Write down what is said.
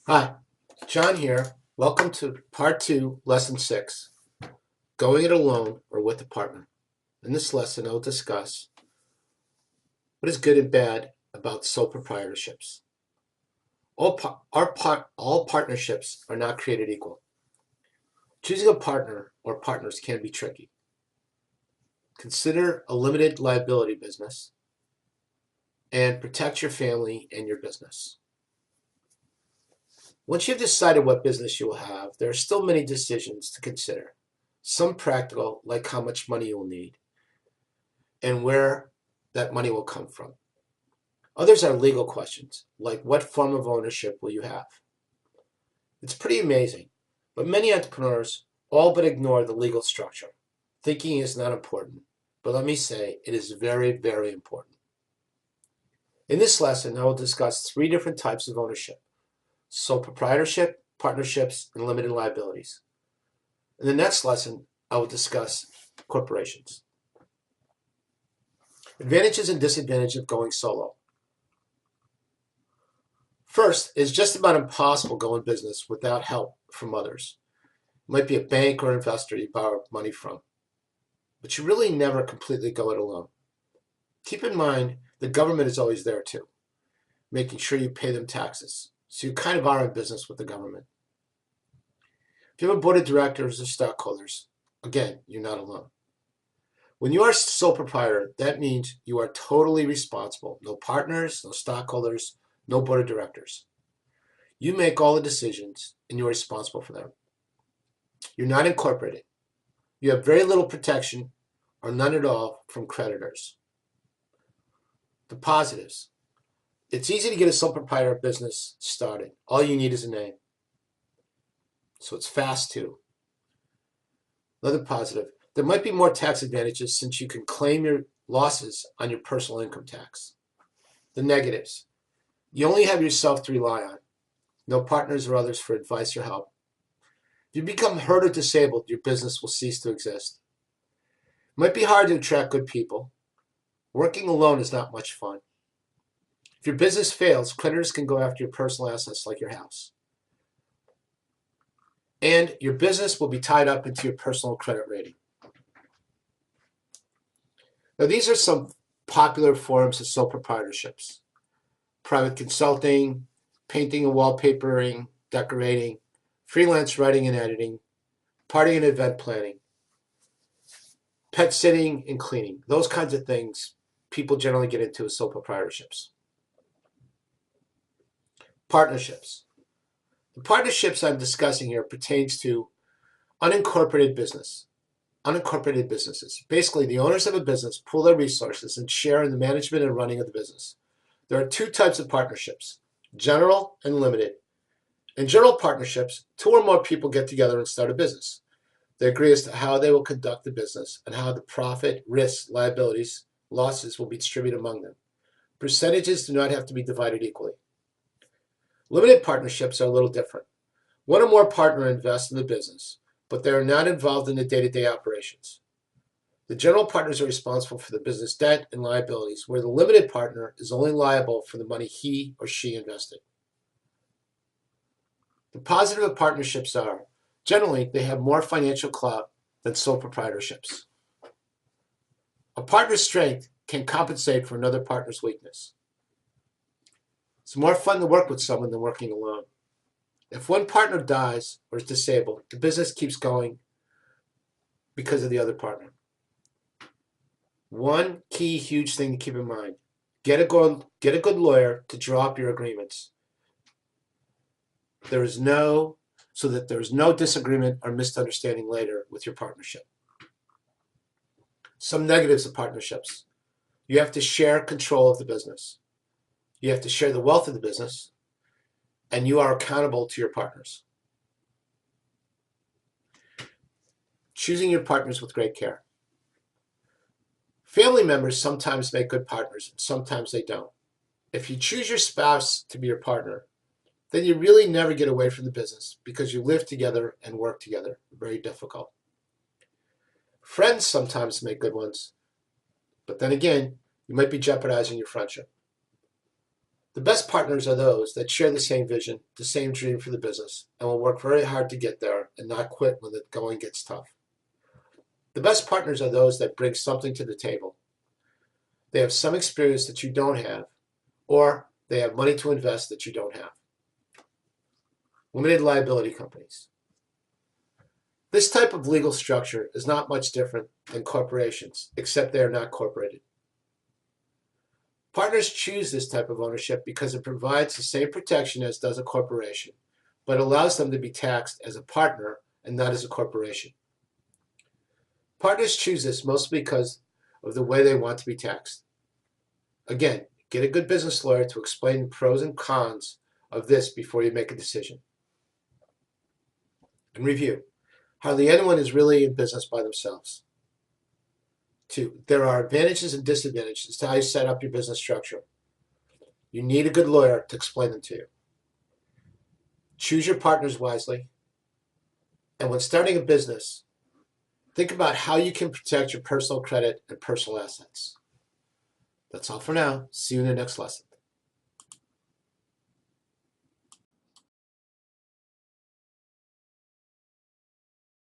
Hi, John here. Welcome to part 2, lesson 6, going it alone or with a partner. In this lesson, I'll discuss what is good and bad about sole proprietorships. All partnerships are not created equal. Choosing a partner or partners can be tricky. Consider a limited liability business and protect your family and your business. Once you've decided what business you will have, there are still many decisions to consider. Some practical, like how much money you will need and where that money will come from. Others are legal questions, like what form of ownership will you have? It's pretty amazing, but many entrepreneurs all but ignore the legal structure, thinking it's not important. But let me say, it is very, very important. In this lesson, I will discuss 3 different types of ownership: sole proprietorship, partnerships, and limited liabilities. In the next lesson, I will discuss corporations. Advantages and disadvantages of going solo. First, it's just about impossible going business without help from others. It might be a bank or investor you borrow money from, but you really never completely go it alone. Keep in mind the government is always there too, making sure you pay them taxes. So you kind of are in business with the government. If you have a board of directors or stockholders, again, you're not alone. When you are sole proprietor, that means you are totally responsible. No partners, no stockholders, no board of directors. You make all the decisions and you're responsible for them. You're not incorporated. You have very little protection or none at all from creditors. The positives. It's easy to get a sole proprietor business started. All you need is a name. So it's fast too. Another positive. There might be more tax advantages since you can claim your losses on your personal income tax. The negatives. You only have yourself to rely on. No partners or others for advice or help. If you become hurt or disabled, your business will cease to exist. It might be hard to attract good people. Working alone is not much fun. If your business fails, creditors can go after your personal assets like your house. And your business will be tied up into your personal credit rating. Now, these are some popular forms of sole proprietorships: private consulting, painting and wallpapering, decorating, freelance writing and editing, party and event planning, pet sitting and cleaning. Those kinds of things people generally get into as sole proprietorships. Partnerships. The partnerships I'm discussing here pertains to unincorporated businesses. Basically, the owners of a business pool their resources and share in the management and running of the business. There are 2 types of partnerships: general and limited. In general partnerships, 2 or more people get together and start a business. They agree as to how they will conduct the business and how the profit, risks, liabilities, losses will be distributed among them. Percentages do not have to be divided equally. Limited partnerships are a little different. 1 or more partners invest in the business, but they are not involved in the day-to-day operations. The general partners are responsible for the business debt and liabilities, where the limited partner is only liable for the money he or she invested. The positive of partnerships are, generally, they have more financial clout than sole proprietorships. A partner's strength can compensate for another partner's weakness. It's more fun to work with someone than working alone. If one partner dies or is disabled, the business keeps going because of the other partner. One key huge thing to keep in mind: get a good lawyer to draw up your agreements. So that there is no disagreement or misunderstanding later with your partnership. Some negatives of partnerships: you have to share control of the business. You have to share the wealth of the business, and you are accountable to your partners. Choosing your partners with great care. Family members sometimes make good partners, and sometimes they don't. If you choose your spouse to be your partner, then you really never get away from the business because you live together and work together. Very difficult. Friends sometimes make good ones, but then again, you might be jeopardizing your friendship. The best partners are those that share the same vision, the same dream for the business, and will work very hard to get there and not quit when the going gets tough. The best partners are those that bring something to the table. They have some experience that you don't have, or they have money to invest that you don't have. Limited liability companies. This type of legal structure is not much different than corporations, except they are not corporated. Partners choose this type of ownership because it provides the same protection as does a corporation, but allows them to be taxed as a partner and not as a corporation. Partners choose this mostly because of the way they want to be taxed. Again, get a good business lawyer to explain the pros and cons of this before you make a decision. And review. Hardly anyone is really in business by themselves. 2, there are advantages and disadvantages to how you set up your business structure. You need a good lawyer to explain them to you. Choose your partners wisely. And when starting a business, think about how you can protect your personal credit and personal assets. That's all for now. See you in the next lesson.